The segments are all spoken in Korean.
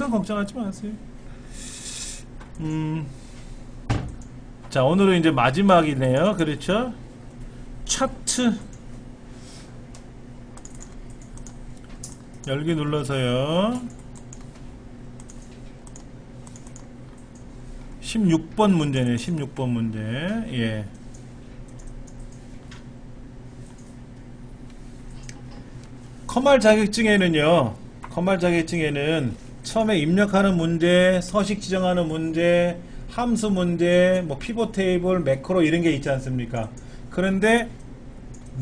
거는 걱정하지 마세요. 자, 오늘은 이제 마지막이네요. 그렇죠? 차트 열기 눌러서요. 16번 문제네. 16번 문제. 예. 컴활 자격증에는요. 컴활 자격증에는 처음에 입력하는 문제, 서식 지정하는 문제, 함수 문제, 뭐 피벗 테이블, 매크로 이런 게 있지 않습니까? 그런데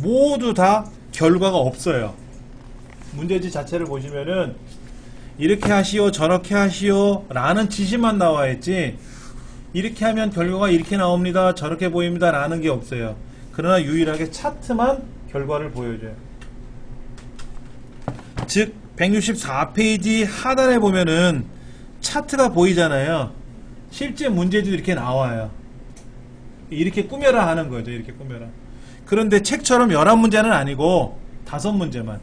모두 다 결과가 없어요. 문제지 자체를 보시면은 이렇게 하시오, 저렇게 하시오 라는 지시만 나와 있지, 이렇게 하면 결과가 이렇게 나옵니다, 저렇게 보입니다 라는 게 없어요. 그러나 유일하게 차트만 결과를 보여줘요. 즉 164페이지 하단에 보면은 차트가 보이잖아요. 실제 문제도 이렇게 나와요. 이렇게 꾸며라 하는 거죠. 이렇게 꾸며라. 그런데 책처럼 11문제는 아니고 5문제만.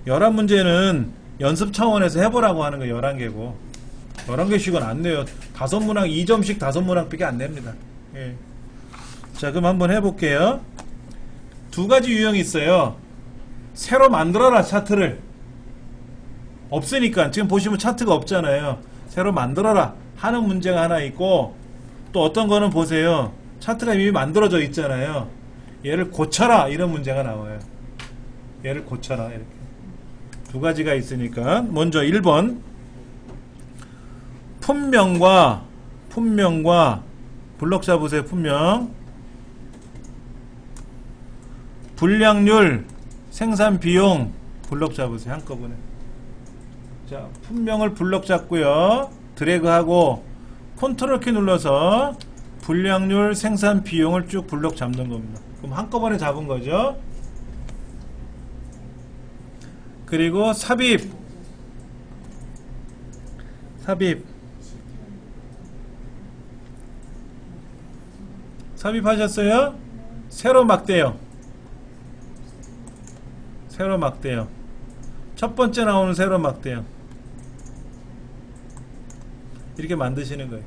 11문제는 연습 차원에서 해보라고 하는 거 11개고 11개씩은 안 내요. 5문항 2점씩 5문항밖에 안 냅니다. 예. 자, 그럼 한번 해볼게요. 두 가지 유형이 있어요. 새로 만들어라 차트를. 없으니까 지금 보시면 차트가 없잖아요. 새로 만들어라 하는 문제가 하나 있고, 또 어떤 거는 보세요. 차트가 이미 만들어져 있잖아요. 얘를 고쳐라 이런 문제가 나와요. 얘를 고쳐라 이렇게. 두 가지가 있으니까 먼저 1번 품명과 블럭 잡으세요. 품명, 분량률, 생산비용 블럭 잡으세요. 한꺼번에. 자, 품명을 블럭 잡고요. 드래그하고 컨트롤 키 눌러서 분량률, 생산비용을 쭉 블럭 잡는 겁니다. 그럼 한꺼번에 잡은 거죠. 그리고 삽입 삽입하셨어요? 세로 막대형 첫 번째 나오는 세로 막대형 이렇게 만드시는 거예요.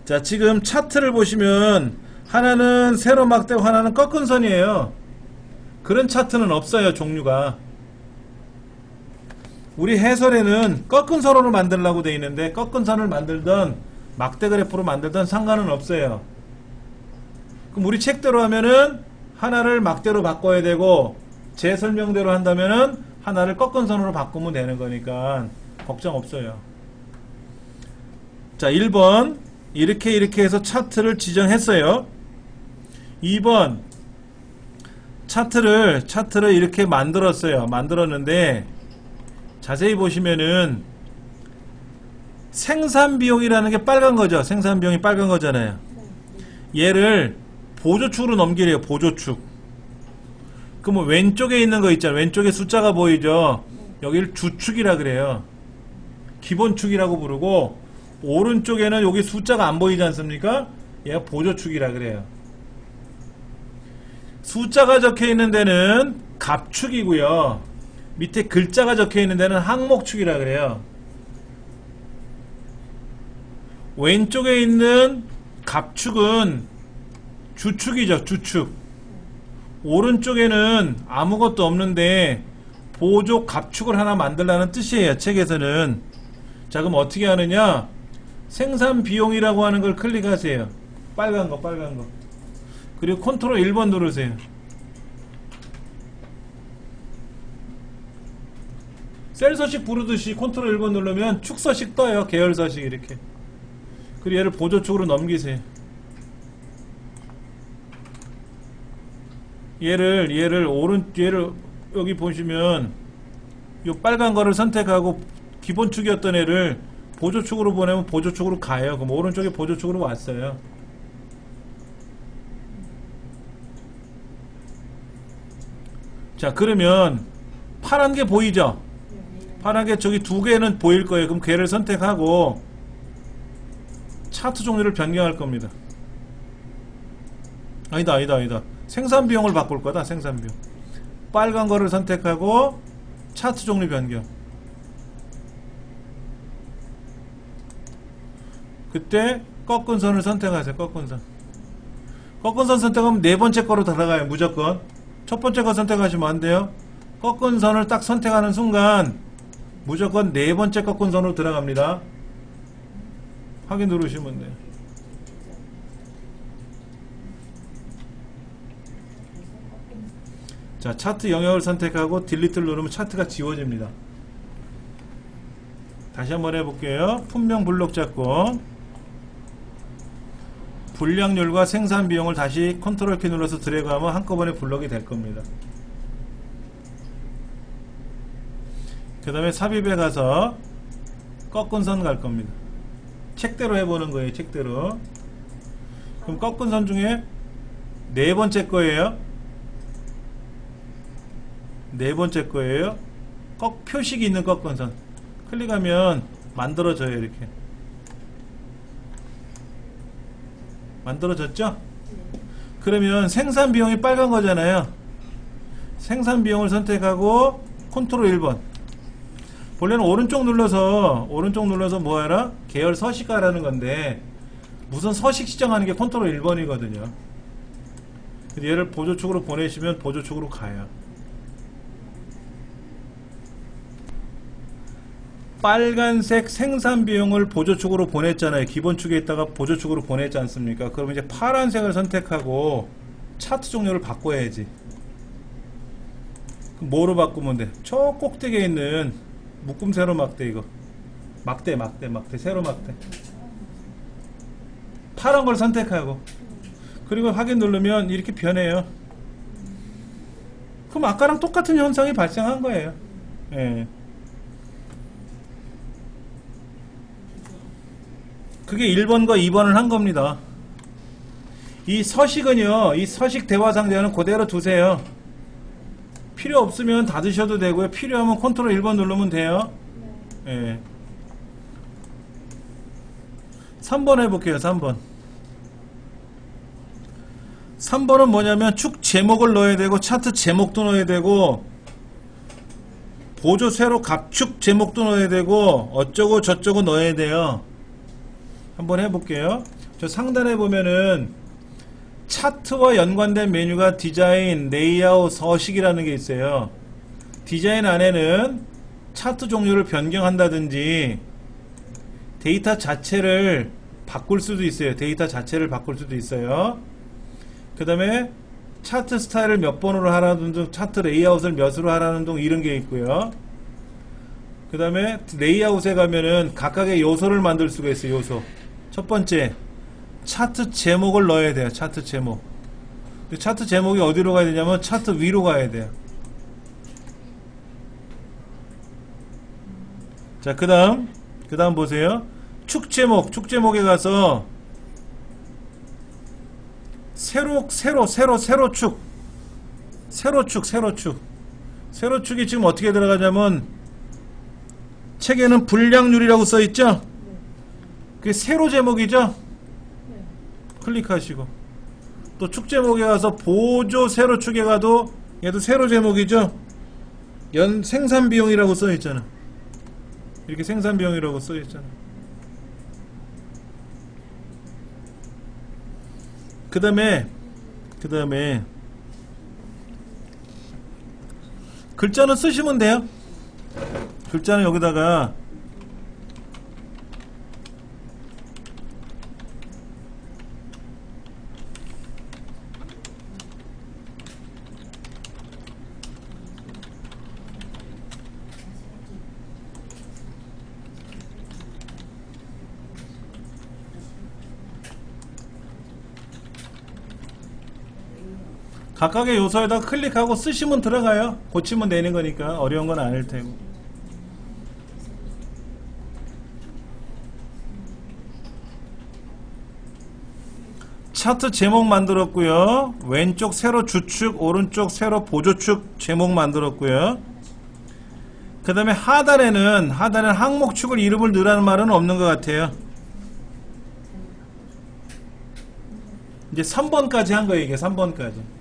자, 지금 차트를 보시면 하나는 세로 막대고 하나는 꺾은 선이에요. 그런 차트는 없어요. 종류가. 우리 해설에는 꺾은 선으로 만들려고 되어 있는데, 꺾은 선을 만들던 막대 그래프로 만들던 상관은 없어요. 그럼 우리 책대로 하면은 하나를 막대로 바꿔야 되고, 제 설명대로 한다면은 하나를 꺾은 선으로 바꾸면 되는 거니까 걱정 없어요. 자, 1번 이렇게 해서 차트를 지정했어요. 2번 차트를 이렇게 만들었는데 자세히 보시면은 생산비용이라는 게 빨간 거죠. 생산비용이 빨간 거잖아요. 얘를 보조축으로 넘기래요. 보조축. 그럼 왼쪽에 있는 거 있잖아요. 왼쪽에 숫자가 보이죠. 여기를 주축이라 그래요. 기본축이라고 부르고, 오른쪽에는 여기 숫자가 안 보이지 않습니까? 얘가 보조축이라 그래요. 숫자가 적혀 있는 데는 갑축이고요. 밑에 글자가 적혀 있는 데는 항목축이라 그래요. 왼쪽에 있는 갑축은 주축이죠. 주축. 오른쪽에는 아무것도 없는데 보조 갑축을 하나 만들라는 뜻이에요. 책에서는. 자, 그럼 어떻게 하느냐? 생산비용이라고 하는 걸 클릭하세요. 빨간 거. 그리고 컨트롤 1번 누르세요. 셀 서식 부르듯이 컨트롤 1번 누르면 축 서식 떠요. 계열 서식 이렇게. 그리고 얘를 보조축으로 넘기세요. 얘를 여기 보시면 이 빨간 거를 선택하고 기본축이었던 애를 보조축으로 보내면 보조축으로 가요. 그럼 오른쪽에 보조축으로 왔어요. 자, 그러면 파란 게 보이죠? 파란 게 저기 두 개는 보일 거예요. 그럼 걔를 선택하고 차트 종류를 변경할 겁니다. 아니다. 생산비용을 바꿀 거다. 생산비용. 빨간 거를 선택하고 차트 종류 변경. 그때 꺾은 선을 선택하세요. 꺾은 선. 꺾은 선 선택하면 네 번째 거로 들어가요. 무조건. 첫 번째 거 선택하시면 안 돼요. 꺾은 선을 딱 선택하는 순간 무조건 네 번째 꺾은 선으로 들어갑니다. 확인 누르시면 돼요. 자, 차트 영역을 선택하고 딜리트를 누르면 차트가 지워집니다. 다시 한번 해볼게요. 품명 블록 잡고 불량률과 생산 비용을 다시 컨트롤 키 눌러서 드래그하면 한꺼번에 블록이 될 겁니다. 그 다음에 삽입에 가서 꺾은 선 갈 겁니다. 책대로 해보는 거예요. 책대로. 그럼 꺾은 선 중에 네 번째 거예요. 네 번째 거예요. 표식이 있는 꺾은 선 클릭하면 만들어져요. 이렇게 만들어졌죠? 그러면 생산 비용이 빨간 거잖아요. 생산 비용을 선택하고 컨트롤 1번. 본래는 오른쪽 눌러서 뭐하라? 계열 서식하라는 건데 무슨 서식 지정하는 게 컨트롤 1번이거든요. 얘를 보조축으로 보내시면 보조축으로 가요. 빨간색 생산 비용을 보조축으로 보냈잖아요. 기본축에 있다가 보조축으로 보냈지 않습니까? 그럼 이제 파란색을 선택하고 차트 종류를 바꿔야지. 그럼 뭐로 바꾸면 돼? 저 꼭대기에 있는 묶음 세로 막대 이거. 막대 세로 막대. 파란 걸 선택하고 그리고 확인 누르면 이렇게 변해요. 그럼 아까랑 똑같은 현상이 발생한 거예요. 예. 그게 1번과 2번을 한 겁니다. 이 서식은요, 이 서식 대화 상자는 그대로 두세요. 필요 없으면 닫으셔도 되고요. 필요하면 컨트롤 1번 누르면 돼요. 예. 3번 해볼게요. 3번. 3번은 뭐냐면 축 제목을 넣어야 되고 차트 제목도 넣어야 되고 보조 세로 갑축 제목도 넣어야 되고 어쩌고 저쩌고 넣어야 돼요. 한번 해볼게요. 저 상단에 보면은 차트와 연관된 메뉴가 디자인, 레이아웃, 서식이라는 게 있어요. 디자인 안에는 차트 종류를 변경한다든지 데이터 자체를 바꿀 수도 있어요. 데이터 자체를 바꿀 수도 있어요. 그 다음에 차트 스타일을 몇 번으로 하라는 등 차트 레이아웃을 몇으로 하라는 등 이런 게 있고요. 그 다음에 레이아웃에 가면은 각각의 요소를 만들 수가 있어요. 요소. 첫 번째 차트 제목을 넣어야 돼요. 차트 제목. 차트 제목이 어디로 가야 되냐면 차트 위로 가야 돼요. 자, 그 다음 보세요. 축 제목에 가서 세로축이 지금 어떻게 들어가냐면 책에는 불량률이라고 써있죠? 그게 세로 제목이죠? 클릭하시고 또 축 제목에 가서 보조 세로축에 가도 얘도 세로 제목이죠? 생산 비용이라고 써있잖아. 이렇게 생산 비용이라고 써있잖아. 그 다음에 글자는 쓰시면 돼요. 글자는 여기다가 각각의 요소에다 클릭하고 쓰시면 들어가요. 고치면 되는 거니까 어려운 건 아닐 테고. 차트 제목 만들었고요. 왼쪽 세로 주축, 오른쪽 세로 보조축 제목 만들었고요. 그 다음에 하단에는 항목축을 이름을 넣으라는 말은 없는 것 같아요. 이제 3번까지 한 거예요. 이게 3번까지.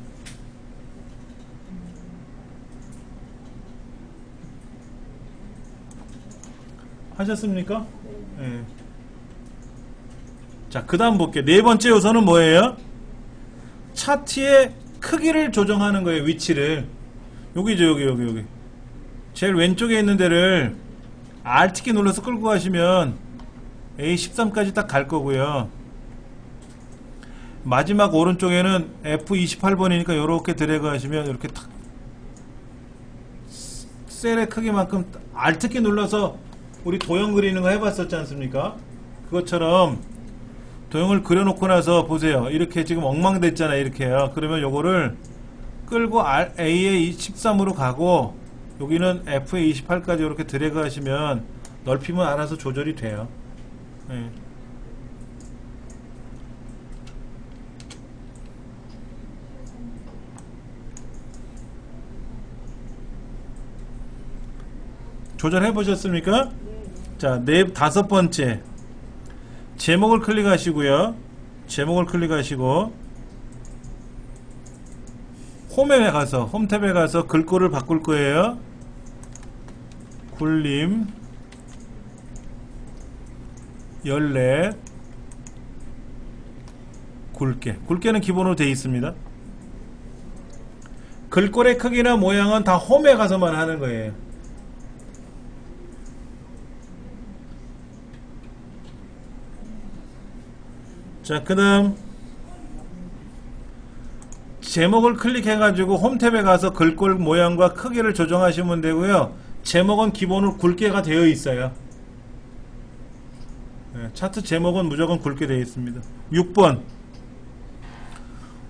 하셨습니까? 네. 자, 그 다음 볼게요. 네 번째 요소는 뭐예요? 차트의 크기를 조정하는 거예요. 위치를. 여기죠. 여기. 제일 왼쪽에 있는 데를 Alt키 눌러서 끌고 가시면 A13까지 딱 갈 거고요. 마지막 오른쪽에는 F28번이니까 이렇게 드래그 하시면 이렇게 탁 셀의 크기만큼 Alt키 눌러서 우리 도형 그리는 거 해봤었지 않습니까? 그것처럼 도형을 그려놓고 나서 보세요. 이렇게 지금 엉망됐잖아요. 이렇게요. 그러면 요거를 끌고 A의 13으로 가고 여기는 F의 28까지 이렇게 드래그 하시면 넓히면 알아서 조절이 돼요. 네. 조절해 보셨습니까? 자, 다섯 번째 제목을 클릭하시고요. 제목을 클릭하시고 홈에 가서 홈 탭에 가서 글꼴을 바꿀 거예요. 굴림 14 굵게는 기본으로 되어 있습니다. 글꼴의 크기나 모양은 다 홈에 가서만 하는 거예요. 자, 그 다음 제목을 클릭해가지고 홈 탭에 가서 글꼴 모양과 크기를 조정하시면 되고요. 제목은 기본으로 굵게가 되어 있어요. 네, 차트 제목은 무조건 굵게 되어 있습니다. 6번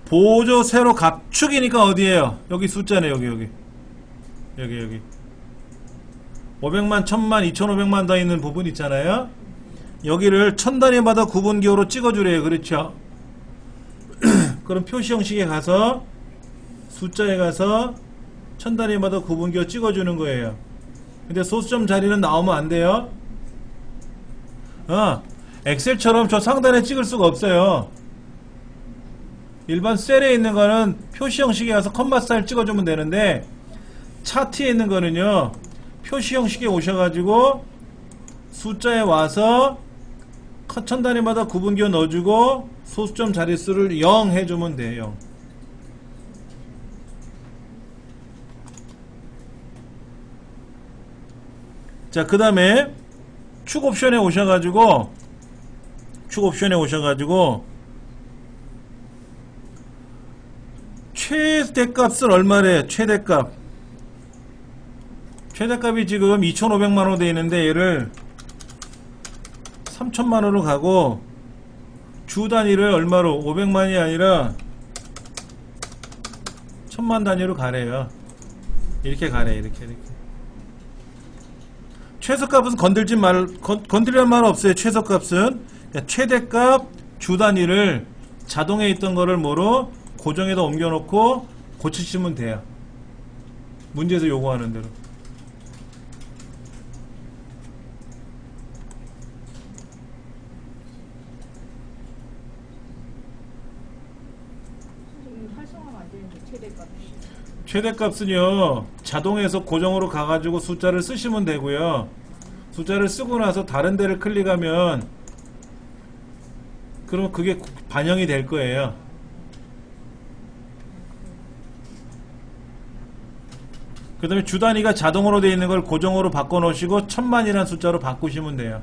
보조 세로 갑축이니까 어디에요? 여기 숫자네. 여기 500만, 1000만, 2500만 더 있는 부분 있잖아요. 여기를 1000단위마다 구분기호로 찍어주래요. 그렇죠? 그럼 표시 형식에 가서 숫자에 가서 1000단위마다 구분기호 찍어주는 거예요. 근데 소수점 자리는 나오면 안 돼요. 엑셀처럼 저 상단에 찍을 수가 없어요. 일반 셀에 있는 거는 표시 형식에 가서 컴마 스타일 찍어주면 되는데 차트에 있는 거는요, 표시 형식에 오셔가지고 숫자에 와서 1000단위마다 구분기호 넣어주고 소수점 자릿수를 0 해주면 돼요. 0. 자, 그 다음에 축 옵션에 오셔가지고 최대값을 얼마래? 최대값이 지금 2500만원 되어 있는데 얘를 3000만원으로 가고 주 단위를 얼마로? 500만이 아니라 1000만 단위로 가래요. 이렇게 가래. 이렇게. 최소값은 건드리란 말 없어요. 최소값은 최대값 주 단위를 자동에 있던 거를 뭐로 고정에다 옮겨놓고 고치시면 돼요. 문제에서 요구하는 대로. 최대값은요, 자동에서 고정으로 가가지고 숫자를 쓰시면 되고요. 숫자를 쓰고 나서 다른 데를 클릭하면 그럼 그게 반영이 될 거예요. 그 다음에 주 단위가 자동으로 되어 있는 걸 고정으로 바꿔 놓으시고 1000만이라는 숫자로 바꾸시면 돼요.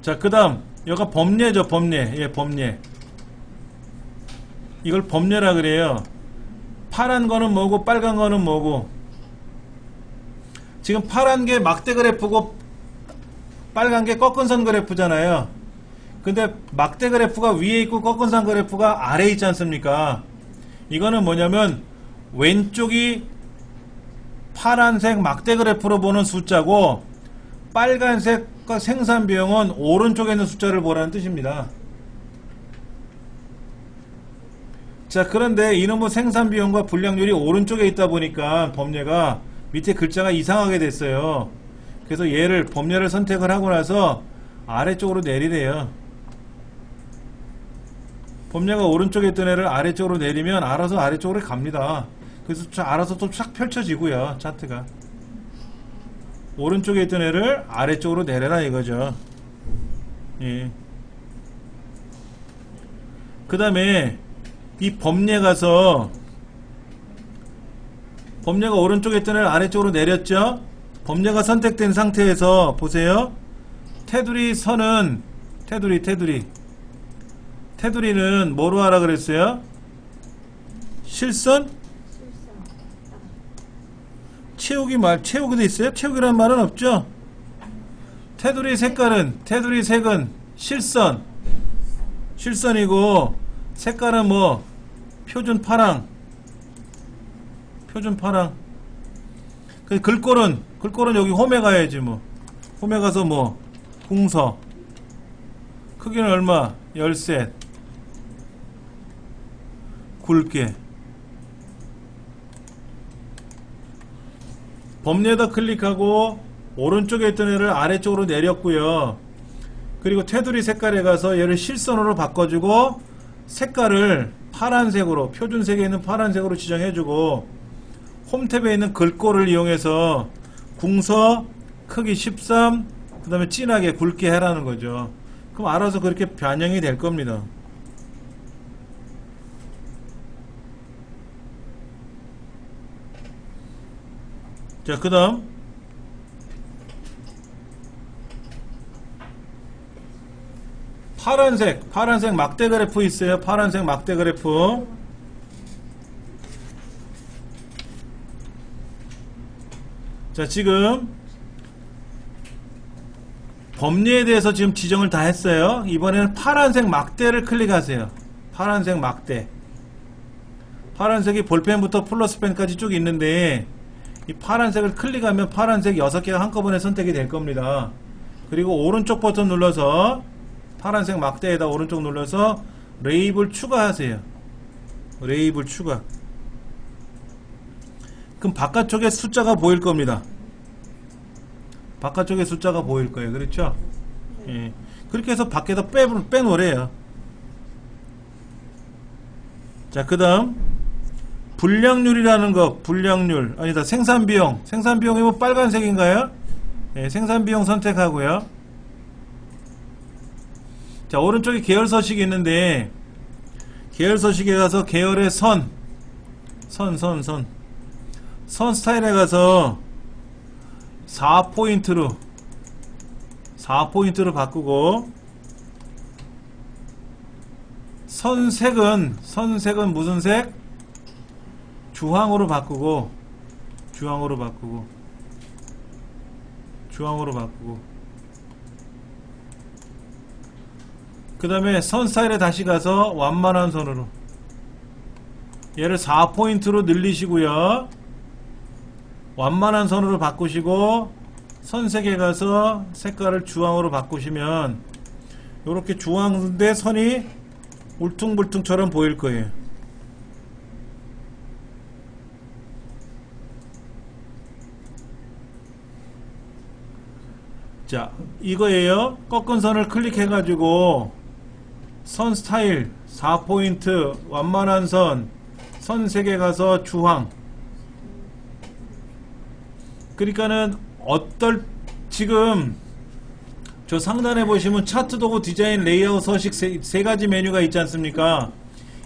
자, 그 다음 여기가 범례죠. 범례. 범례. 이걸 범례라 그래요. 파란 거는 뭐고 빨간 거는 뭐고. 지금 파란 게 막대 그래프고 빨간 게 꺾은선 그래프잖아요. 근데 막대 그래프가 위에 있고 꺾은선 그래프가 아래에 있지 않습니까? 이거는 뭐냐면 왼쪽이 파란색 막대 그래프로 보는 숫자고 빨간색과 생산 비용은 오른쪽에 있는 숫자를 보라는 뜻입니다. 자, 그런데 이놈의 생산 비용과 불량률이 오른쪽에 있다 보니까 범례가 밑에 글자가 이상하게 됐어요. 그래서 얘를 범례를 선택을 하고 나서 아래쪽으로 내리래요. 범례가 오른쪽에 있던 애를 아래쪽으로 내리면 알아서 아래쪽으로 갑니다. 그래서 알아서 또 쫙 펼쳐지고요. 차트가. 오른쪽에 있던 애를 아래쪽으로 내려라 이거죠. 예. 그 다음에 이 범례 가서 범례가 오른쪽에 있던 애를 아래쪽으로 내렸죠. 범례가 선택된 상태에서 보세요. 테두리 선은 테두리는 뭐로 하라 그랬어요? 실선? 채우기도 있어요? 채우기라는 말은 없죠? 테두리 색은 실선이고, 색깔은 뭐, 표준 파랑. 글꼴은 여기 홈에 가야지 뭐. 홈에 가서 뭐, 궁서. 크기는 얼마? 13. 굵게. 범례에다 클릭하고 오른쪽에 있던 애를 아래쪽으로 내렸고요. 그리고 테두리 색깔에 가서 얘를 실선으로 바꿔주고 색깔을 파란색으로, 표준색에 있는 파란색으로 지정해주고, 홈탭에 있는 글꼴을 이용해서 궁서 크기 13, 그 다음에 진하게 굵게 해라는 거죠. 그럼 알아서 그렇게 변형이 될 겁니다. 자, 그 다음 파란색 막대 그래프 있어요. 파란색 막대 그래프. 자, 지금 범례에 대해서 지금 지정을 다 했어요. 이번에는 파란색 막대를 클릭하세요. 파란색 막대. 파란색이 볼펜부터 플러스펜까지 쭉 있는데 이 파란색을 클릭하면 파란색 6개가 한꺼번에 선택이 될 겁니다. 그리고 오른쪽 버튼 눌러서 파란색 막대에다 오른쪽 눌러서 레이블 추가하세요. 레이블 추가. 그럼 바깥쪽에 숫자가 보일 겁니다. 바깥쪽에 숫자가 보일 거예요. 그렇죠? 예. 그렇게 해서 밖에다 빼놓으래요. 자, 그 다음 불량률이라는 거. 불량률 아니다, 생산비용. 생산비용이 뭐 빨간색인가요? 예, 생산비용 선택하고요. 자, 오른쪽에 계열 서식이 있는데 계열 서식에 가서 계열의 선 스타일에 가서 4포인트로 바꾸고, 선색은 무슨 색? 주황으로 바꾸고 그 다음에 선 스타일에 다시 가서 완만한 선으로 얘를 4포인트로 늘리시고요. 완만한 선으로 바꾸시고 선색에 가서 색깔을 주황으로 바꾸시면 이렇게 주황인데 선이 울퉁불퉁처럼 보일 거예요. 자, 이거예요. 꺾은 선을 클릭해 가지고 선 스타일 4포인트 완만한 선색에 가서 주황. 그러니까는 지금 저 상단에 보시면 차트 도구 디자인 레이아웃 서식 세 가지 메뉴가 있지 않습니까?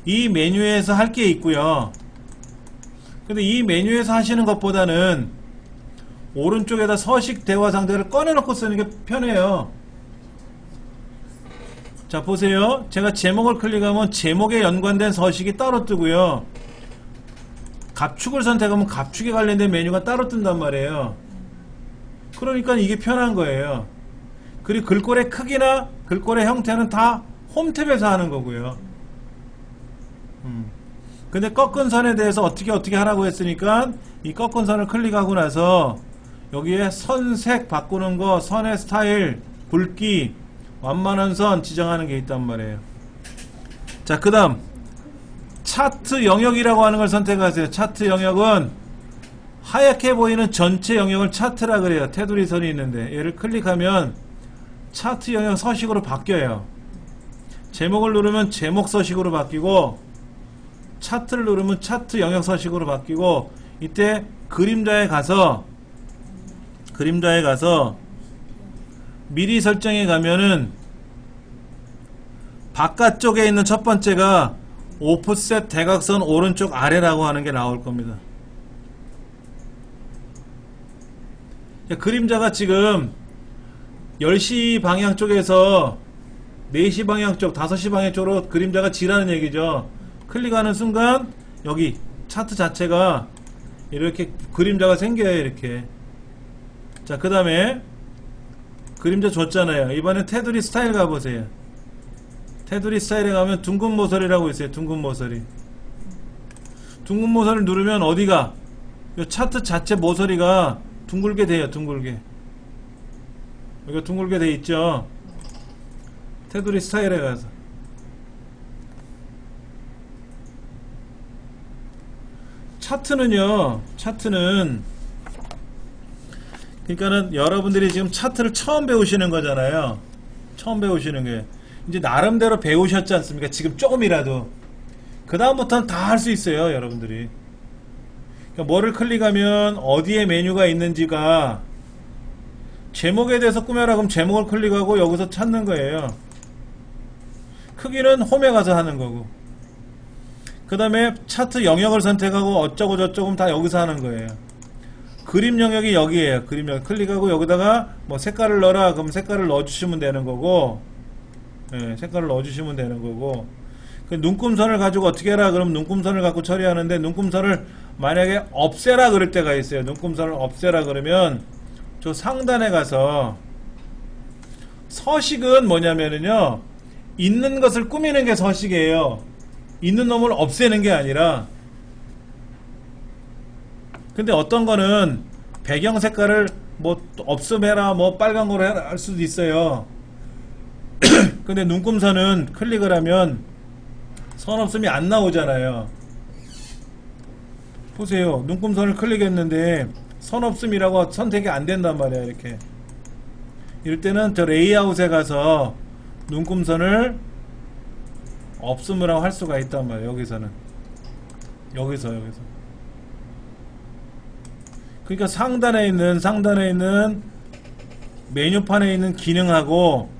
이 메뉴에서 할 게 있고요. 근데 이 메뉴에서 하시는 것보다는 오른쪽에다 서식 대화 상대를 꺼내놓고 쓰는 게 편해요. 자, 보세요. 제가 제목을 클릭하면 제목에 연관된 서식이 따로 뜨고요. 갑축을 선택하면 갑축에 관련된 메뉴가 따로 뜬단 말이에요. 그러니까 이게 편한 거예요. 그리고 글꼴의 크기나 글꼴의 형태는 다 홈탭에서 하는 거고요. 근데 꺾은 선에 대해서 어떻게 하라고 했으니까 이 꺾은 선을 클릭하고 나서 여기에 선색 바꾸는 거, 선의 스타일, 굵기, 완만한 선 지정하는 게 있단 말이에요. 자, 그 다음 차트 영역이라고 하는 걸 선택하세요. 차트 영역은 하얗게 보이는 전체 영역을 차트라 그래요. 테두리 선이 있는데 얘를 클릭하면 차트 영역 서식으로 바뀌어요. 제목을 누르면 제목 서식으로 바뀌고, 차트를 누르면 차트 영역 서식으로 바뀌고, 이때 그림자에 가서 그림자에 가서 미리 설정에 가면은 바깥쪽에 있는 첫 번째가 오프셋 대각선 오른쪽 아래라고 하는 게 나올 겁니다. 그림자가 지금 10시 방향 쪽에서 4시 방향 쪽, 5시 방향 쪽으로 그림자가 지라는 얘기죠. 클릭하는 순간 여기 차트 자체가 이렇게 그림자가 생겨요. 이렇게. 자, 그 다음에 그림자 줬잖아요. 이번엔 테두리 스타일 가보세요. 테두리 스타일에 가면 둥근 모서리라고 있어요. 둥근 모서리. 둥근 모서리를 누르면 어디가? 이 차트 자체 모서리가 둥글게 돼요. 둥글게. 여기가 둥글게 돼 있죠. 테두리 스타일에 가서 차트는 그러니까는 여러분들이 지금 차트를 처음 배우시는 거잖아요. 처음 배우시는 게 이제 나름대로 배우셨지 않습니까? 지금 조금이라도 그 다음부터는 다 할 수 있어요. 여러분들이 그러니까 뭐를 클릭하면 어디에 메뉴가 있는지가 제목에 대해서 꾸며라 그럼 제목을 클릭하고 여기서 찾는 거예요. 크기는 홈에 가서 하는 거고 그 다음에 차트 영역을 선택하고 어쩌고 저쩌고 다 여기서 하는 거예요. 그림 영역이 여기에요. 그림 영역 클릭하고 여기다가 뭐 색깔을 넣어라 그럼 색깔을 넣어주시면 되는 거고 예, 색깔을 넣어주시면 되는 거고 그 눈금선을 가지고 어떻게 해라 그럼 눈금선을 갖고 처리하는데 눈금선을 만약에 없애라 그럴 때가 있어요. 눈금선을 없애라 그러면 저 상단에 가서 서식은 뭐냐면은요 있는 것을 꾸미는 게 서식이에요. 있는 놈을 없애는 게 아니라 근데 어떤 거는 배경 색깔을 뭐 없음해라 뭐 빨간 거로 해라 할 수도 있어요. 근데 눈금선은 클릭을 하면 선 없음이 안 나오잖아요. 보세요. 눈금선을 클릭했는데 선 없음이라고 선택이 안 된단 말이야. 이렇게 이럴 때는 저 레이아웃에 가서 눈금선을 없음이라고 할 수가 있단 말이에요. 여기서는 여기서 그러니까 상단에 있는 메뉴판에 있는 기능하고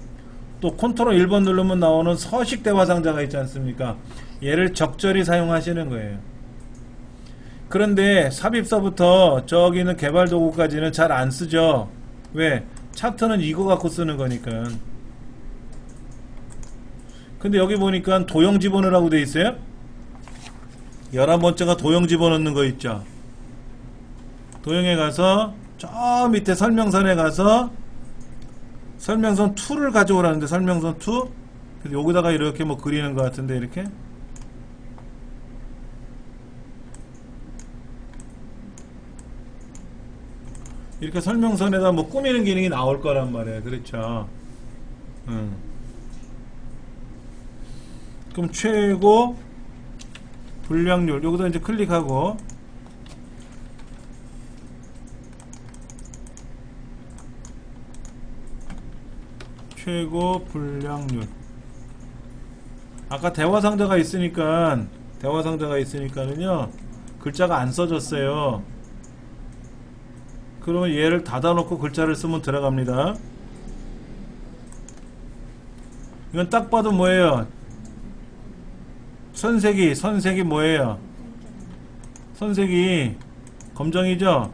또 컨트롤 1번 누르면 나오는 서식 대화 상자가 있지 않습니까? 얘를 적절히 사용하시는 거예요. 그런데 삽입서부터 저기 있는 개발 도구까지는 잘 안 쓰죠. 왜? 차트는 이거 갖고 쓰는 거니까. 근데 여기 보니까 도형 집어넣으라고 돼 있어요. 11번째가 도형 집어넣는 거 있죠. 도형에 가서 저 밑에 설명선에 가서 설명선 2를 가져오라는데 설명선 2 그래서 여기다가 이렇게 뭐 그리는 것 같은데 이렇게 설명선에다 뭐 꾸미는 기능이 나올 거란 말이에요. 그렇죠. 그럼 최고 분량률 여기다 이제 클릭하고 최고 분량률 아까 대화상자가 있으니까는요 글자가 안 써졌어요. 그러면 얘를 닫아놓고 글자를 쓰면 들어갑니다. 이건 딱 봐도 뭐예요? 선색이 뭐예요? 선색이 검정이죠?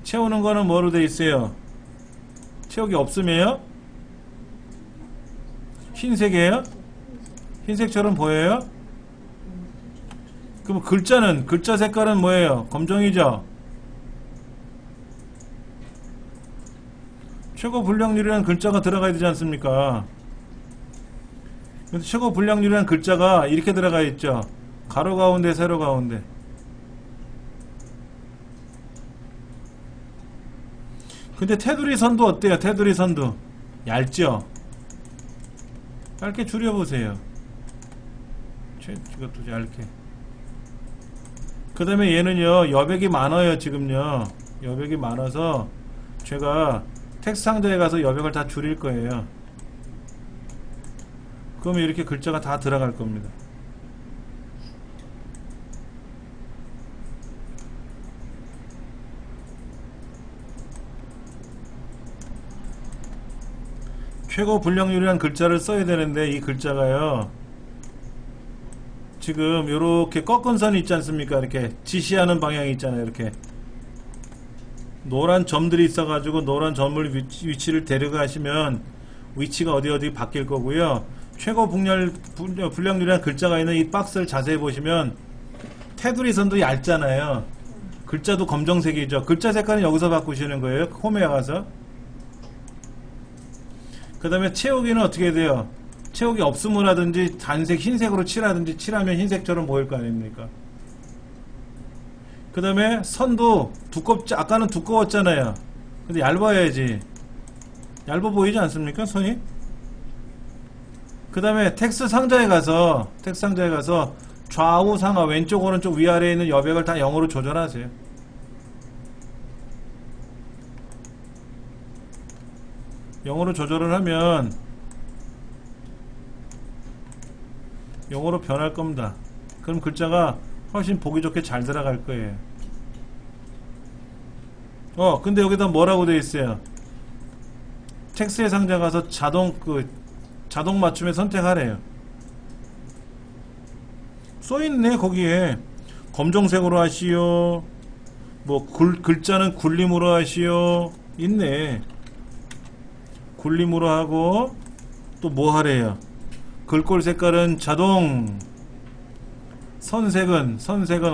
채우는 거는 뭐로 돼 있어요? 채우기 없음이에요? 흰색이에요? 흰색처럼 보여요? 그럼 글자 색깔은 뭐예요? 검정이죠? 최고 분량률이라는 글자가 들어가야 되지 않습니까? 근데 최고 분량률이라는 글자가 이렇게 들어가 있죠. 가로 가운데 세로 가운데. 근데 테두리 선도 어때요? 테두리 선도 얇죠? 얇게 줄여보세요. 이것도 얇게. 그 다음에 얘는요 여백이 많아요. 지금요 여백이 많아서 제가 텍스트 상자에 가서 여백을 다 줄일 거예요. 그러면 이렇게 글자가 다 들어갈 겁니다. 최고 분량률이란 글자를 써야 되는데 이 글자가요 지금 요렇게 꺾은 선이 있지 않습니까? 이렇게 지시하는 방향이 있잖아요. 이렇게 노란 점들이 있어 가지고 노란 점을 위치를 데려가시면 위치가 어디 바뀔 거고요. 최고 분량률이라는 글자가 있는 이 박스를 자세히 보시면 테두리 선도 얇잖아요. 글자도 검정색이죠. 글자 색깔은 여기서 바꾸시는 거예요. 홈에 가서. 그 다음에 채우기는 어떻게 돼요? 채우기 없음을 하든지 단색 흰색으로 칠하든지 칠하면 흰색처럼 보일 거 아닙니까? 그 다음에 선도 두껍지, 아까는 두꺼웠잖아요. 근데 얇아야지. 얇아 보이지 않습니까? 선이? 그 다음에 텍스트 상자에 가서 좌우 상하 왼쪽 오른쪽 위아래에 있는 여백을 다 0으로 조절하세요. 영어로 조절을 하면 영어로 변할 겁니다. 그럼 글자가 훨씬 보기 좋게 잘 들어갈 거예요. 근데 여기다 뭐라고 되어 있어요? 텍스트의 상자 가서 자동 맞춤에 선택하래요. 써있네. 거기에 검정색으로 하시오, 뭐 글자는 굴림으로 하시오, 있네. 굴림으로 하고 또 뭐 하래요? 글꼴 색깔은 자동, 선색은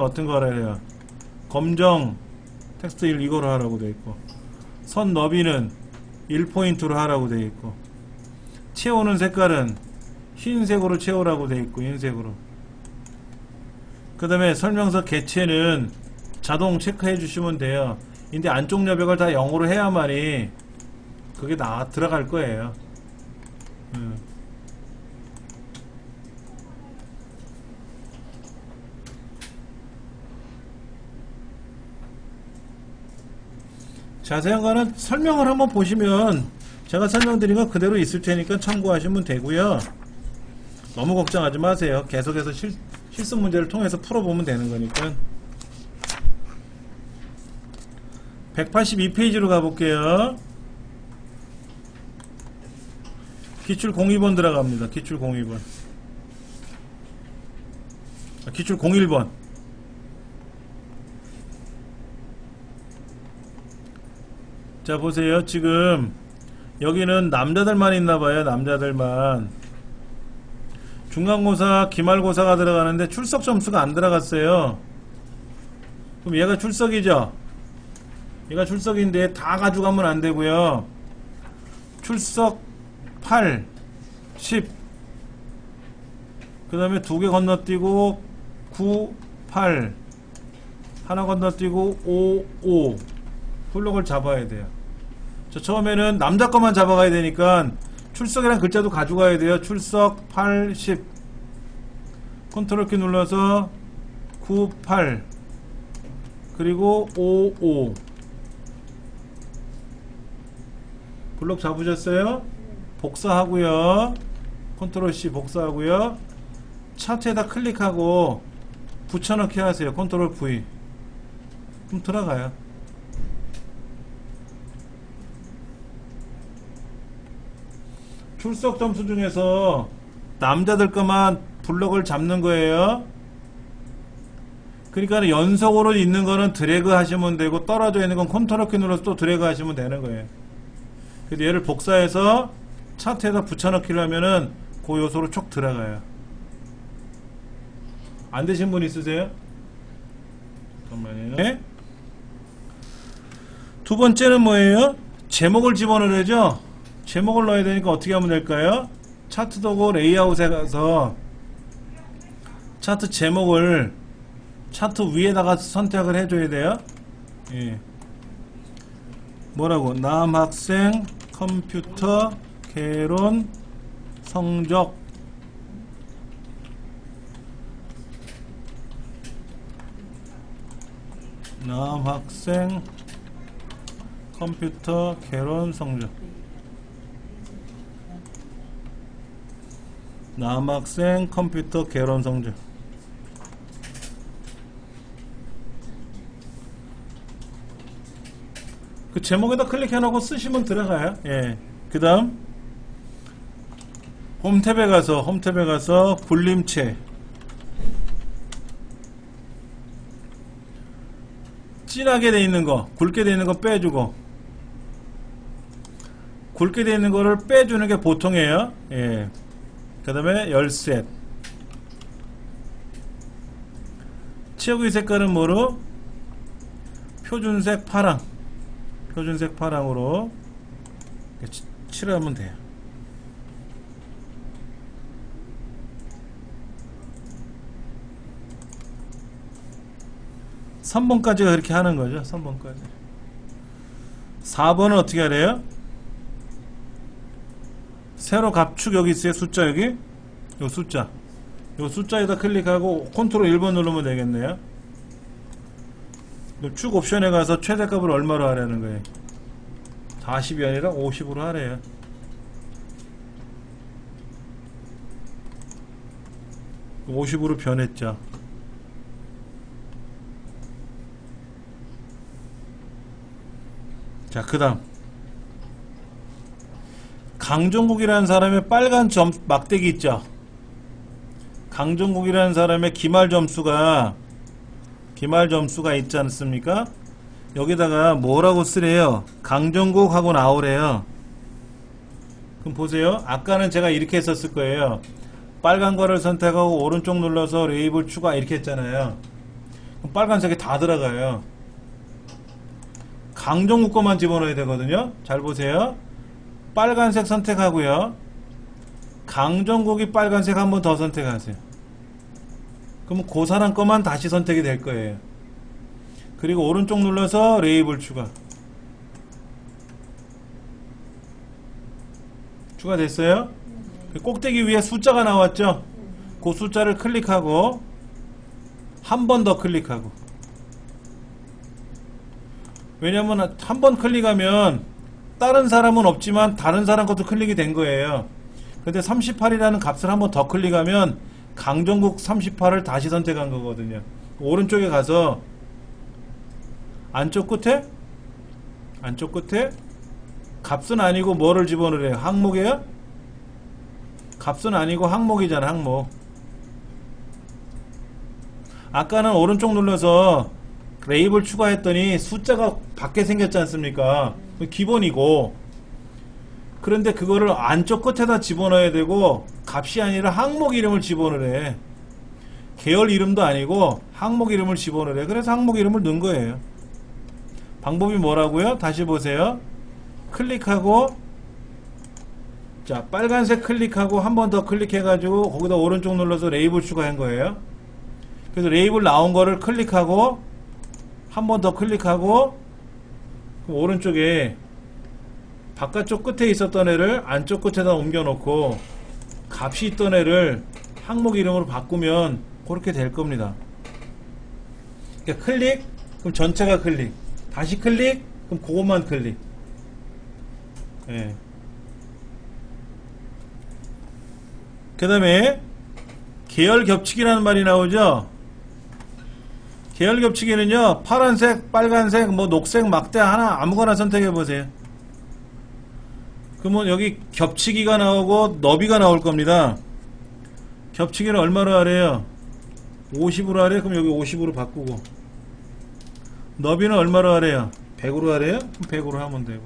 어떤 거 하래요? 검정, 텍스트 1 이거로 하라고 되어 있고, 선 너비는 1포인트로 하라고 되어 있고, 채우는 색깔은 흰색으로 채우라고 되어 있고, 흰색으로. 그 다음에 설명서 개체는 자동 체크해 주시면 돼요. 근데 안쪽 여백을 다 0으로 해야만이 그게 들어갈 거예요. 자세한 거는 설명을 한번 보시면 제가 설명드린 건 그대로 있을 테니까 참고하시면 되고요. 너무 걱정하지 마세요. 계속해서 실습 문제를 통해서 풀어보면 되는 거니까. 182페이지로 가볼게요. 기출 02번 들어갑니다. 기출 02번. 기출 01번. 자, 보세요. 지금 여기는 남자들만 있나봐요. 남자들만. 중간고사, 기말고사가 들어가는데 출석 점수가 안 들어갔어요. 그럼 얘가 출석이죠? 얘가 출석인데 다 가져가면 안 되고요. 출석 8, 10. 그 다음에 2개 건너뛰고 9, 8. 하나 건너뛰고 5, 5. 블록을 잡아야 돼요. 저 처음에는 남자 것만 잡아가야 되니까 출석이란 글자도 가져가야 돼요. 출석 8, 10. 컨트롤 키 눌러서 9, 8. 그리고 5, 5. 블록 잡으셨어요? 복사하고요. 컨트롤 C 복사하고요. 차트에다 클릭하고 붙여넣기 하세요. 컨트롤 V. 그럼 들어가요. 출석 점수 중에서 남자들 것만 블럭을 잡는 거예요. 그러니까 연속으로 있는 거는 드래그 하시면 되고, 떨어져 있는 건 컨트롤 키 눌러서 또 드래그 하시면 되는 거예요. 그래서 얘를 복사해서 차트에다 붙여넣기를 하면은 그 요소로 쭉 들어가요. 안 되신 분 있으세요? 잠깐만요. 네? 두 번째는 뭐예요? 제목을 집어넣으죠? 제목을 넣어야 되니까 어떻게 하면 될까요? 차트 도구 레이아웃에 가서 차트 제목을 차트 위에다가 선택을 해줘야 돼요. 예. 뭐라고? 남학생 컴퓨터 개론 성적. 남학생 컴퓨터 개론 성적. 남학생 컴퓨터 개론 성적. 그 제목에다 클릭해놓고 쓰시면 들어가요. 예. 그 다음 홈 탭에 가서 굴림체 진하게 돼 있는 거, 굵게 돼 있는 거 빼주고, 굵게 돼 있는 거를 빼주는 게 보통이에요. 예. 그 다음에 열셋. 치우기 색깔은 뭐로? 표준색 파랑. 표준색 파랑으로 칠하면 돼요. 3번까지가 그렇게 하는 거죠. 3번까지. 4번은 어떻게 하래요? 세로 갑축 여기 있어요. 숫자 여기. 요 숫자. 요 숫자에다 클릭하고 컨트롤 1번 누르면 되겠네요. 축 옵션에 가서 최대값을 얼마로 하라는 거예요? 40이 아니라 50으로 하래요. 그럼 50으로 변했죠. 자, 그 다음 강종국이라는 사람의 빨간 막대기 있죠. 강종국이라는 사람의 기말 점수가 있지 않습니까? 여기다가 뭐라고 쓰래요? 강종국 하고 나오래요. 그럼 보세요. 아까는 제가 이렇게 했었을 거예요. 빨간 거를 선택하고 오른쪽 눌러서 레이블 추가 이렇게 했잖아요. 그럼 빨간색이 다 들어가요. 강종국 거만 집어넣어야 되거든요. 잘 보세요. 빨간색 선택하고요. 강종국이 빨간색 한 번 더 선택하세요. 그럼 그 사람 거만 다시 선택이 될 거예요. 그리고 오른쪽 눌러서 레이블 추가됐어요? 꼭대기 위에 숫자가 나왔죠? 그 숫자를 클릭하고 한 번 더 클릭하고, 왜냐면 한 번 클릭하면 다른 사람은 없지만 다른 사람 것도 클릭이 된 거예요. 근데 38이라는 값을 한 번 더 클릭하면 강종국 38을 다시 선택한 거거든요. 오른쪽에 가서 안쪽 끝에 값은 아니고 뭐를 집어넣으래요? 항목이에요? 값은 아니고 항목이잖아. 항목. 아까는 오른쪽 눌러서 레이블 추가했더니 숫자가 밖에 생겼지 않습니까? 기본이고, 그런데 그거를 안쪽 끝에다 집어넣어야 되고 값이 아니라 항목 이름을 집어넣으래. 계열 이름도 아니고 항목 이름을 집어넣으래. 그래서 항목 이름을 넣은 거예요. 방법이 뭐라고요? 다시 보세요. 클릭하고, 자, 빨간색 클릭하고 한 번 더 클릭해가지고 거기다 오른쪽 눌러서 레이블 추가한 거예요. 그래서 레이블 나온 거를 클릭하고 한 번 더 클릭하고, 그럼 오른쪽에 바깥쪽 끝에 있었던 애를 안쪽 끝에다 옮겨 놓고 값이 있던 애를 항목 이름으로 바꾸면 그렇게 될 겁니다. 그러니까 클릭, 그럼 전체가 클릭, 다시 클릭, 그럼 그것만 클릭. 예. 그 다음에 계열 겹치기라는 말이 나오죠. 계열 겹치기는요, 파란색, 빨간색, 뭐 녹색, 막대 하나 아무거나 선택해 보세요. 그러면 여기 겹치기가 나오고 너비가 나올 겁니다. 겹치기를 얼마로 하래요? 50으로 하래요? 그럼 여기 50으로 바꾸고, 너비는 얼마로 하래요? 100으로 하래요? 그럼 100으로 하면 되고.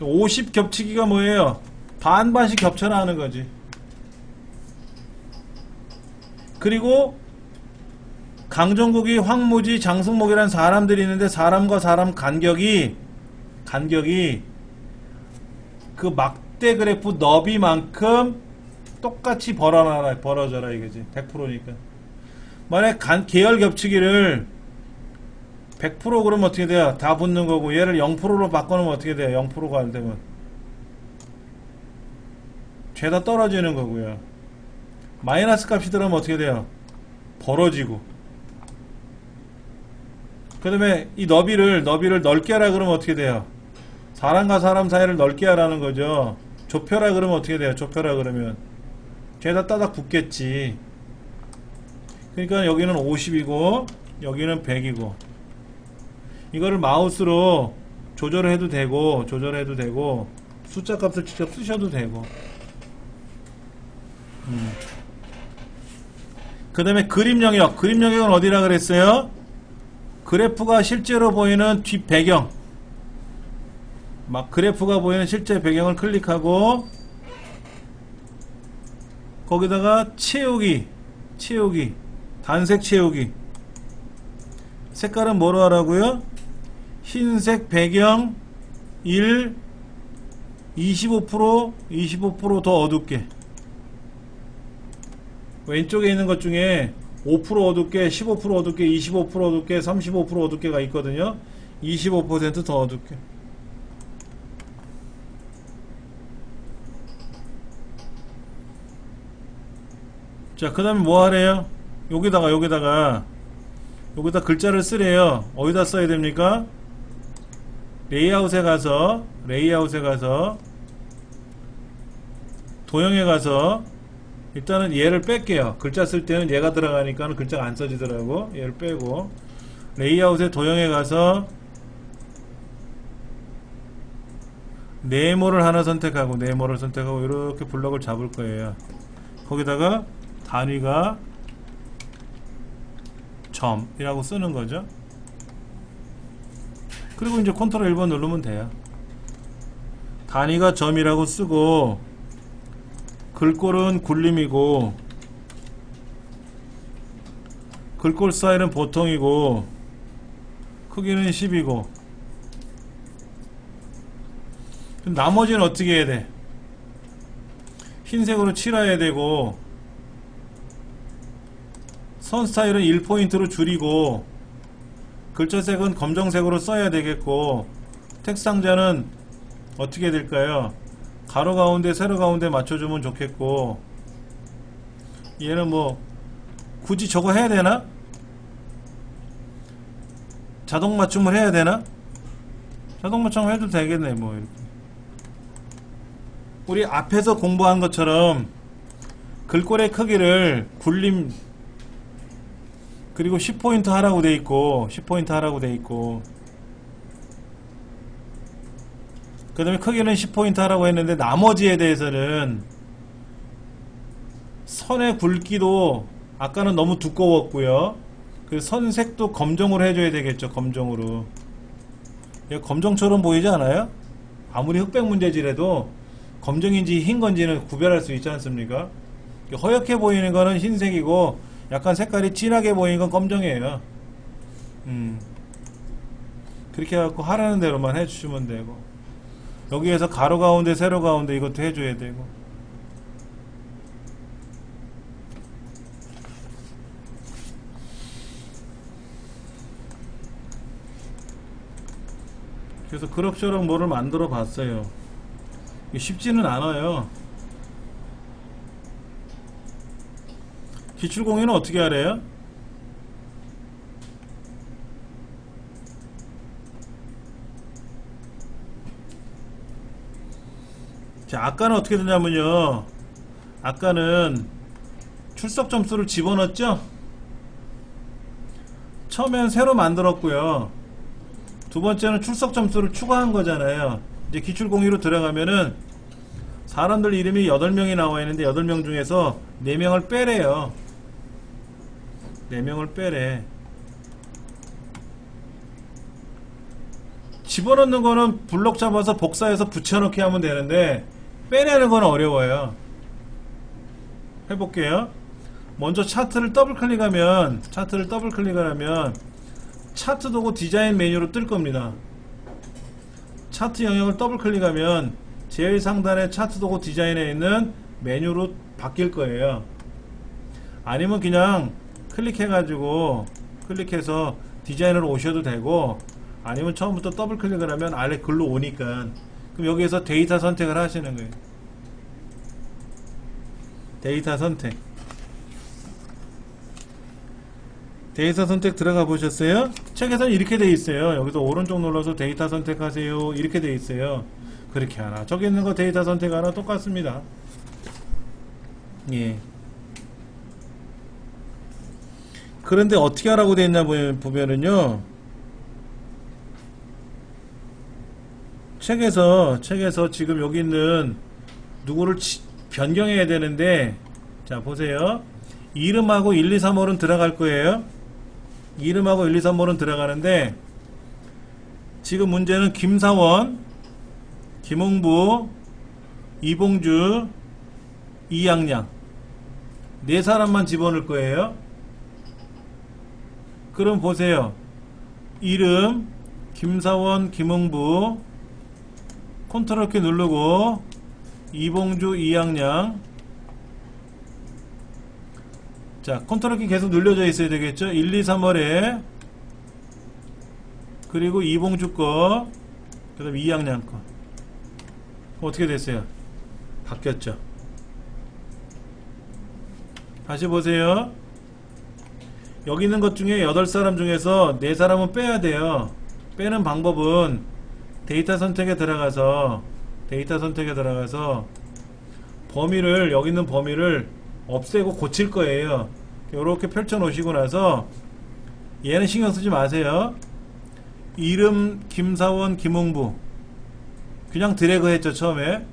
(50) 겹치기가 뭐예요? 반반씩 겹쳐나 하는 거지. 그리고 강종국이 황무지 장승목이라는 사람들이 있는데 사람과 사람 간격이 그 막대 그래프 너비만큼 똑같이 벌어져라 이거지. 100%니까. 만약 계열 겹치기를 100% 그러면 어떻게 돼요? 다 붙는 거고, 얘를 0%로 바꿔놓으면 어떻게 돼요? 0%가 안 되면 죄다 떨어지는 거고요. 마이너스 값이 들어오면 어떻게 돼요? 벌어지고. 그 다음에 이 너비를 넓게 하라 그러면 어떻게 돼요? 사람과 사람 사이를 넓게 하라는 거죠. 좁혀라 그러면 어떻게 돼요? 좁혀라 그러면 죄다 따닥 붙겠지. 그러니까 여기는 50이고 여기는 100이고, 이거를 마우스로 조절해도 되고 숫자 값을 직접 쓰셔도 되고. 그 다음에 그림 영역은 어디라 그랬어요? 그래프가 실제로 보이는 뒷 배경, 막 그래프가 보이는 실제 배경을 클릭하고 거기다가 채우기, 단색 채우기. 색깔은 뭐로 하라고요? 흰색 배경 1, 25% 더 어둡게. 왼쪽에 있는 것 중에 5% 어둡게, 15% 어둡게, 25% 어둡게, 35% 어둡게가 있거든요. 25% 더 어둡게. 자, 그 다음에 뭐 하래요? 여기다 글자를 쓰래요. 어디다 써야 됩니까? 레이아웃에 가서 도형에 가서 일단은 얘를 뺄게요. 글자 쓸 때는 얘가 들어가니까 글자가 안 써지더라고. 얘를 빼고 레이아웃의 도형에 가서 네모를 하나 선택하고 이렇게 블럭을 잡을 거예요. 거기다가 단위가 점이라고 쓰는 거죠. 그리고 이제 컨트롤 1번 누르면 돼요. 단위가 점이라고 쓰고 글꼴은 굴림이고 글꼴 스타일은 보통이고 크기는 10이고 나머지는 어떻게 해야 돼? 흰색으로 칠해야 되고 선 스타일은 1포인트로 줄이고 글자색은 검정색으로 써야 되겠고 텍스트 상자는 어떻게 될까요? 가로 가운데 세로 가운데 맞춰주면 좋겠고 얘는 뭐 굳이 저거 해야 되나? 자동 맞춤을 해야 되나? 자동 맞춤 해도 되겠네. 뭐 이렇게. 우리 앞에서 공부한 것처럼 글꼴의 크기를 굴림 그리고 10포인트 하라고 돼 있고 그 다음에 크기는 10포인트 하라고 했는데 나머지에 대해서는 선의 굵기도 아까는 너무 두꺼웠고요. 그 선색도 검정으로 해줘야 되겠죠. 검정으로. 검정처럼 보이지 않아요? 아무리 흑백 문제지라도 검정인지 흰 건지는 구별할 수 있지 않습니까? 허옇게 보이는 거는 흰색이고 약간 색깔이 진하게 보이는 건 검정이에요. 그렇게 해갖고 하라는 대로만 해주시면 되고 여기에서 가로 가운데 세로 가운데 이것도 해줘야 되고 그래서 그럭저럭 뭐를 만들어 봤어요. 쉽지는 않아요. 기출공유는 어떻게 하래요? 자, 아까는 어떻게 되냐면요. 아까는 출석 점수를 집어넣었죠? 처음엔 새로 만들었고요. 두 번째는 출석 점수를 추가한 거잖아요. 이제 기출공유로 들어가면은 사람들 이름이 8명이 나와 있는데 8명 중에서 4명을 빼래요. 4명을 빼래. 집어넣는 거는 블럭 잡아서 복사해서 붙여넣기 하면 되는데 빼내는 건 어려워요. 해볼게요. 먼저 차트를 더블 클릭하면 차트 도구 디자인 메뉴로 뜰 겁니다. 차트 영역을 더블 클릭하면 제일 상단에 차트 도구 디자인에 있는 메뉴로 바뀔 거예요. 아니면 그냥 클릭해서 디자인으로 오셔도 되고 아니면 처음부터 더블 클릭을 하면 아래 글로 오니까 그럼 여기에서 데이터 선택을 하시는 거예요. 데이터 선택 들어가 보셨어요? 책에서는 이렇게 돼 있어요. 여기서 오른쪽 눌러서 데이터 선택하세요. 이렇게 돼 있어요. 그렇게 하나. 저기 있는 거 데이터 선택 하나 똑같습니다. 예. 그런데 어떻게 하라고 돼 있나 보면은요. 책에서 지금 여기 있는 누구를 변경해야 되는데, 자 보세요. 이름하고 1, 2, 3월은 들어갈 거예요. 이름하고 1, 2, 3월은 들어가는데, 지금 문제는 김사원, 김홍부, 이봉주, 이양양 네 사람만 집어넣을 거예요. 그럼 보세요. 이름 김사원, 김홍부, 컨트롤 키 누르고 이봉주, 이양양. 자, 컨트롤 키 계속 눌려져 있어야 되겠죠. 1, 2, 3월에 그리고 이봉주 거, 그 다음에 이양양 거. 어떻게 됐어요? 바뀌었죠. 다시 보세요. 여기 있는 것 중에 8사람 중에서 4사람은 빼야 돼요. 빼는 방법은 데이터 선택에 들어가서 범위를, 여기 있는 범위를 없애고 고칠 거예요. 이렇게 펼쳐 놓으시고 나서 얘는 신경 쓰지 마세요. 이름 김사원, 김홍부 그냥 드래그 했죠 처음에.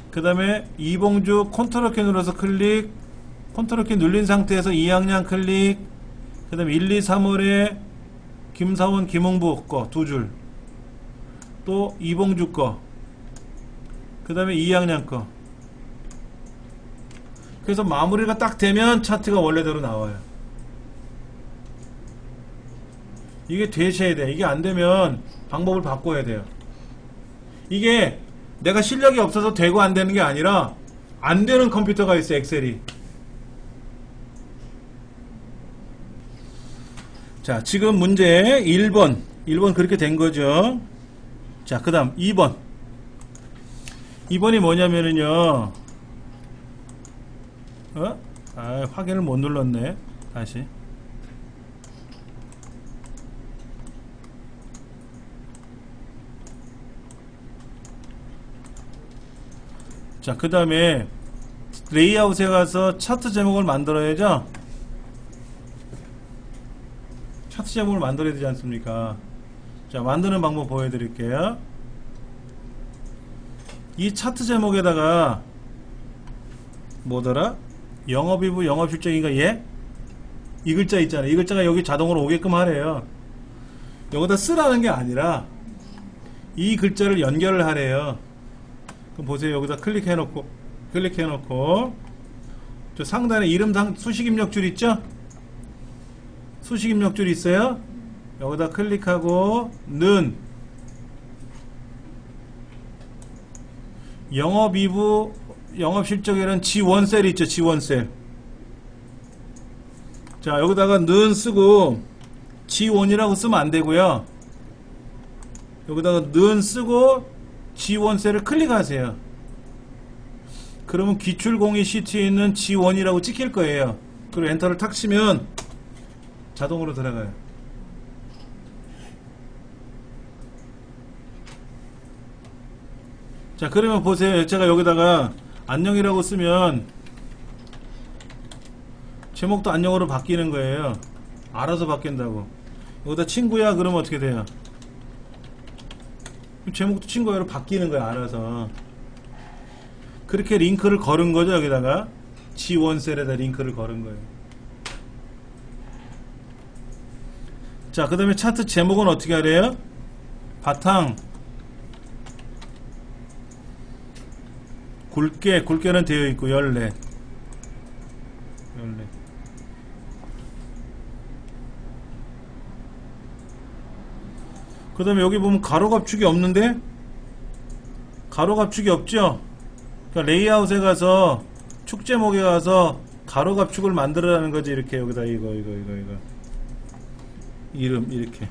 그 다음에 이봉주 컨트롤 키 눌러서 클릭, 컨트롤 키 눌린 상태에서 이양양 클릭, 그 다음에 1, 2, 3월에 김사원, 김홍부 거 2줄, 또 이봉주 거, 그 다음에 이양양 거. 그래서 마무리가 딱 되면 차트가 원래대로 나와요. 이게 되셔야 돼. 이게 안 되면 방법을 바꿔야 돼요. 이게 내가 실력이 없어서 되고 안 되는 게 아니라 안 되는 컴퓨터가 있어, 엑셀이. 자, 지금 문제 1번 그렇게 된 거죠. 자, 그 다음 2번. 2번이 뭐냐면은요, 확인을 못 눌렀네. 다시. 자, 그 다음에 레이아웃에 가서 차트 제목을 만들어야죠. 차트 제목을 만들어야 되지 않습니까? 자, 만드는 방법 보여드릴게요. 이 차트 제목에다가 뭐더라? 영업이부 영업실적인가 얘? 이 글자 있잖아요. 이 글자가 여기 자동으로 오게끔 하래요. 여기다 쓰라는 게 아니라 이 글자를 연결을 하래요. 그럼 보세요. 여기다 클릭해놓고 저 상단에 이름 수식 입력줄 있죠? 수식 입력줄 있어요? 여기다 클릭하고 는 영업이부 영업실적에는 G1셀이 있죠. G1셀. 자, 여기다가 는 쓰고 G1이라고 쓰면 안 되고요. 여기다가 는 쓰고 G1셀을 클릭하세요. 그러면 기출공이 시트에 있는 G1이라고 찍힐 거예요. 그리고 엔터를 탁 치면 자동으로 들어가요. 자, 그러면 보세요. 제가 여기다가 안녕이라고 쓰면 제목도 안녕으로 바뀌는 거예요. 알아서 바뀐다고. 여기다 친구야 그러면 어떻게 돼요? 제목도 친구야로 바뀌는 거야, 알아서. 그렇게 링크를 걸은 거죠. 여기다가 G1셀에다 링크를 걸은 거예요. 자, 그 다음에 차트 제목은 어떻게 하래요? 바탕 굵게는 되어 있고 14. 그 다음에 여기 보면 가로 갑축이 없는데? 가로 갑축이 없죠? 그러니까 레이아웃에 가서 축 제목에 가서 가로 갑축을 만들어라는 거지. 이렇게 여기다 이거 이름 이렇게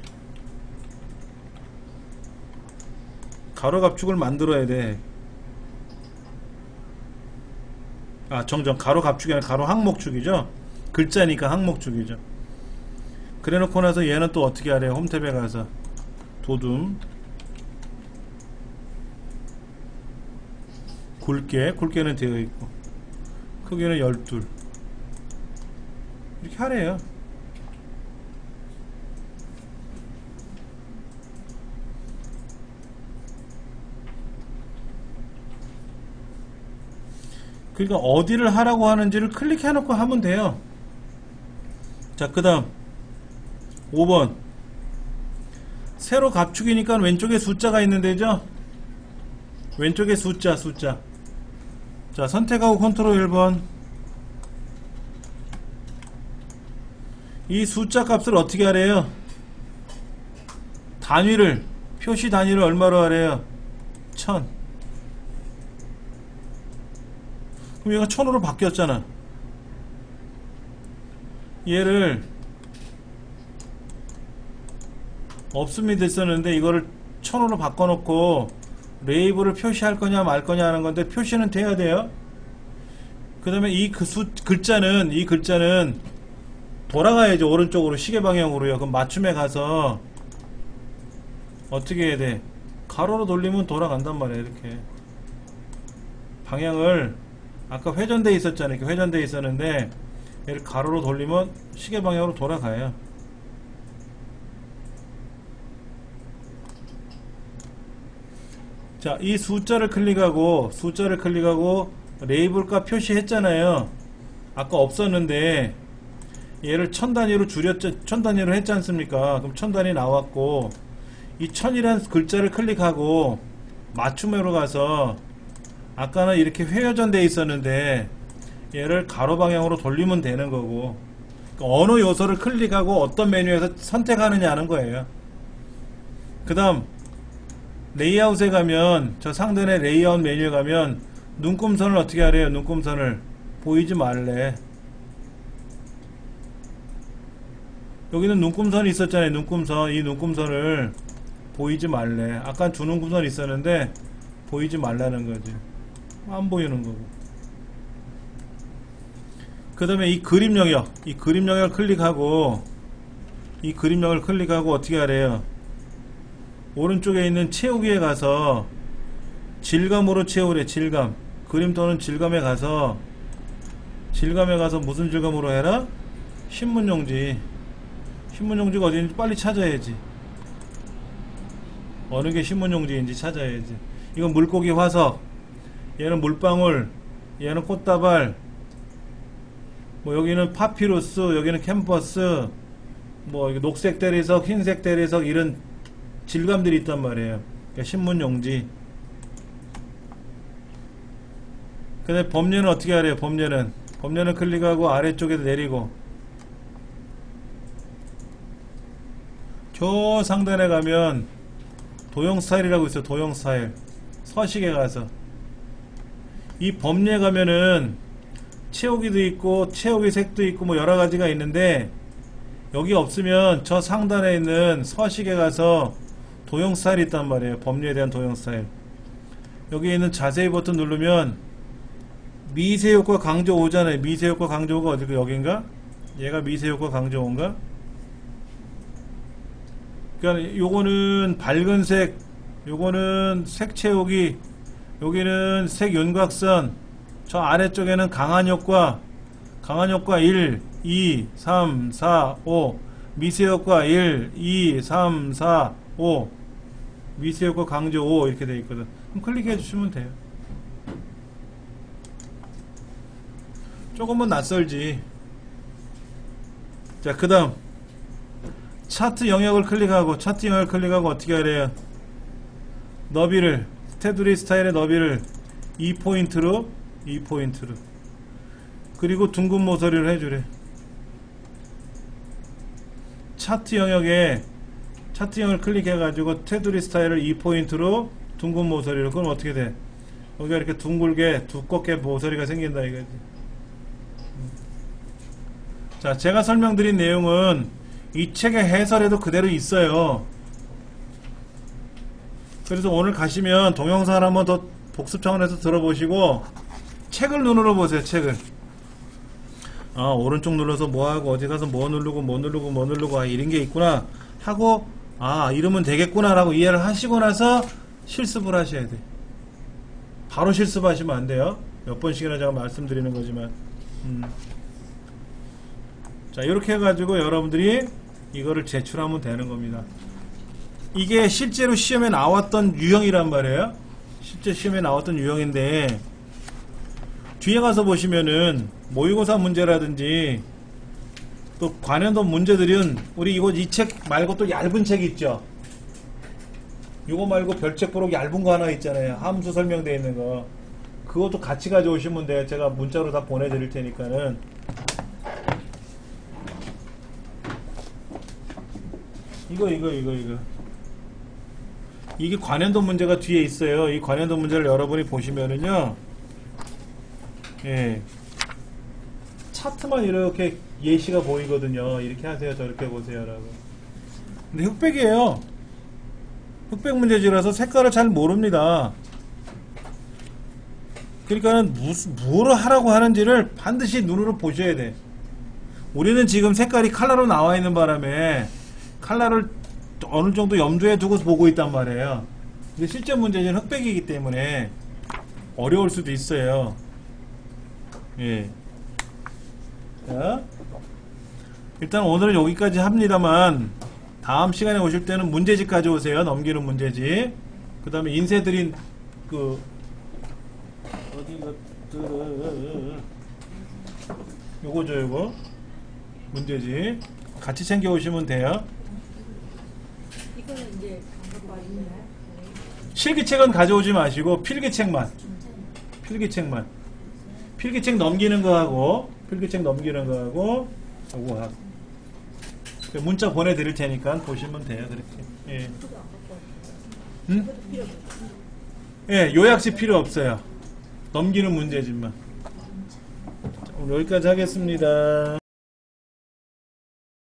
가로 갑축을 만들어야 돼. 아, 정정. 가로 갑축이 아니라 가로 항목축이죠. 글자니까 항목축이죠. 그래 놓고 나서 얘는 또 어떻게 하래요? 홈탭에 가서 도둠 굵게는 되어 있고 크기는 12 이렇게 하래요. 그러니까 어디를 하라고 하는지를 클릭해 놓고 하면 돼요. 자, 그 다음 5번 세로 갑축이니까 왼쪽에 숫자가 있는데죠. 왼쪽에 숫자. 자, 선택하고 컨트롤 1번. 이 숫자 값을 어떻게 하래요? 단위를, 표시 단위를 얼마로 하래요? 1000. 그럼 얘가 1000으로 바뀌었잖아. 얘를 없음이 됐었는데 이거를 1000으로 바꿔놓고 레이블을 표시할 거냐 말 거냐 하는 건데 표시는 돼야 돼요. 그 다음에 이 글자는 돌아가야죠. 오른쪽으로 시계 방향으로요. 그럼 맞춤에 가서 어떻게 해야 돼? 가로로 돌리면 돌아간단 말이에요. 이렇게 방향을 아까 회전돼 있었잖아요. 이렇게 회전돼 있었는데 얘를 가로로 돌리면 시계 방향으로 돌아가요. 자, 이 숫자를 클릭하고 레이블 값 표시했잖아요. 아까 없었는데 얘를 1000단위로 줄였죠. 1000단위로 했지 않습니까? 그럼 1000단위 나왔고 이 1000이라는 글자를 클릭하고 맞춤으로 가서 아까는 이렇게 회전되어 있었는데 얘를 가로 방향으로 돌리면 되는 거고, 그러니까 어느 요소를 클릭하고 어떤 메뉴에서 선택하느냐 하는 거예요. 그 다음 레이아웃에 가면 저 상단의 레이아웃 메뉴에 가면 눈금선을 어떻게 하래요? 눈금선을 보이지 말래. 여기는 눈금선이 있었잖아요. 눈금선. 이 눈금선을 보이지 말래. 아까 두 눈금선이 있었는데 보이지 말라는 거지. 안 보이는 거고. 그 다음에 이 그림 영역, 클릭하고 이 그림 영역을 클릭하고 어떻게 하래요? 오른쪽에 있는 채우기에 가서 질감으로 채우래. 질감. 그림 또는 질감에 가서 무슨 질감으로 해라? 신문용지. 신문용지가 어디 있는지 빨리 찾아야지. 어느 게 신문용지인지 찾아야지. 이건 물고기 화석, 얘는 물방울, 얘는 꽃다발, 뭐 여기는 파피루스, 여기는 캔버스, 뭐 녹색 대리석, 흰색 대리석, 이런 질감들이 있단 말이에요. 그러니까 신문용지. 근데 범례는 어떻게 하래요? 범례는 클릭하고 아래쪽에도 내리고 저 상단에 가면 도형 스타일이라고 있어요. 도형 스타일. 서식에 가서 이 범례 가면은 채우기도 있고 채우기 색도 있고 뭐 여러가지가 있는데 여기 없으면 저 상단에 있는 서식에 가서 도형 스타일이 있단 말이에요. 범례에 대한 도형 스타일. 여기 있는 자세히 버튼 누르면 미세효과 강조 5잖아요. 미세효과 강조 5가 어디고 여긴가? 얘가 미세효과 강조 5인가? 그러니까 요거는 밝은 색, 요거는 색 채우기, 여기는 색 윤곽선, 저 아래쪽에는 강한 효과 1, 2, 3, 4, 5, 미세효과 1, 2, 3, 4, 5, 미세효과 강조 5 이렇게 되어 있거든. 그럼 클릭해 주시면 돼요. 조금은 낯설지. 자, 그 다음 차트 영역을 클릭하고 어떻게 하래요? 너비를, 테두리 스타일의 너비를 2포인트로 그리고 둥근 모서리를 해주래. 차트 영역을 클릭해가지고 테두리 스타일을 2포인트로 둥근 모서리로. 그럼 어떻게 돼? 여기가 이렇게 둥글게 두껍게 모서리가 생긴다 이거지. 자, 제가 설명드린 내용은 이 책의 해설에도 그대로 있어요. 그래서 오늘 가시면 동영상을 한번 더 복습 차원에서 들어보시고 책을 눈으로 보세요. 책을. 아, 오른쪽 눌러서 뭐하고 어디 가서 뭐 누르고 이런 게 있구나 하고, 아, 이러면 되겠구나 라고 이해를 하시고 나서 실습을 하셔야 돼. 바로 실습하시면 안 돼요. 몇 번씩이나 제가 말씀드리는 거지만. 자, 이렇게 해가지고 여러분들이 이거를 제출하면 되는 겁니다. 이게 실제로 시험에 나왔던 유형이란 말이에요. 실제 시험에 나왔던 유형인데 뒤에 가서 보시면은 모의고사 문제라든지 또 관련도 문제들은 우리 이 책 말고 또 얇은 책 있죠. 이거 말고 별책 보록 얇은 거 하나 있잖아요. 함수 설명되어 있는 거. 그것도 같이 가져오시면 돼요. 제가 문자로 다 보내드릴 테니까는. 이거. 이게 관련도 문제가 뒤에 있어요. 이 관련도 문제를 여러분이 보시면은요. 예. 차트만 이렇게 예시가 보이거든요. 이렇게 하세요. 저렇게 보세요. 라고. 근데 흑백이에요. 흑백 문제지라서 색깔을 잘 모릅니다. 그러니까는 뭐를 하라고 하는지를 반드시 눈으로 보셔야 돼. 우리는 지금 색깔이 컬러로 나와 있는 바람에 컬러를 어느 정도 염두에 두고 보고 있단 말이에요. 근데 실제 문제는 흑백이기 때문에 어려울 수도 있어요. 예. 자, 일단 오늘은 여기까지 합니다만 다음 시간에 오실 때는 문제집 가져오세요. 넘기는 문제집. 그 다음에 인쇄드린 그 어디 것들 요거죠. 요거 문제집 같이 챙겨 오시면 돼요. 이거는 이제 실기책은 가져오지 마시고 필기책만 필기책 넘기는 거하고 요거 하고 문자 보내드릴 테니까 보시면 돼요. 그렇게. 예. 응? 예, 요약식 필요 없어요. 넘기는 문제집만. 오늘 여기까지 하겠습니다.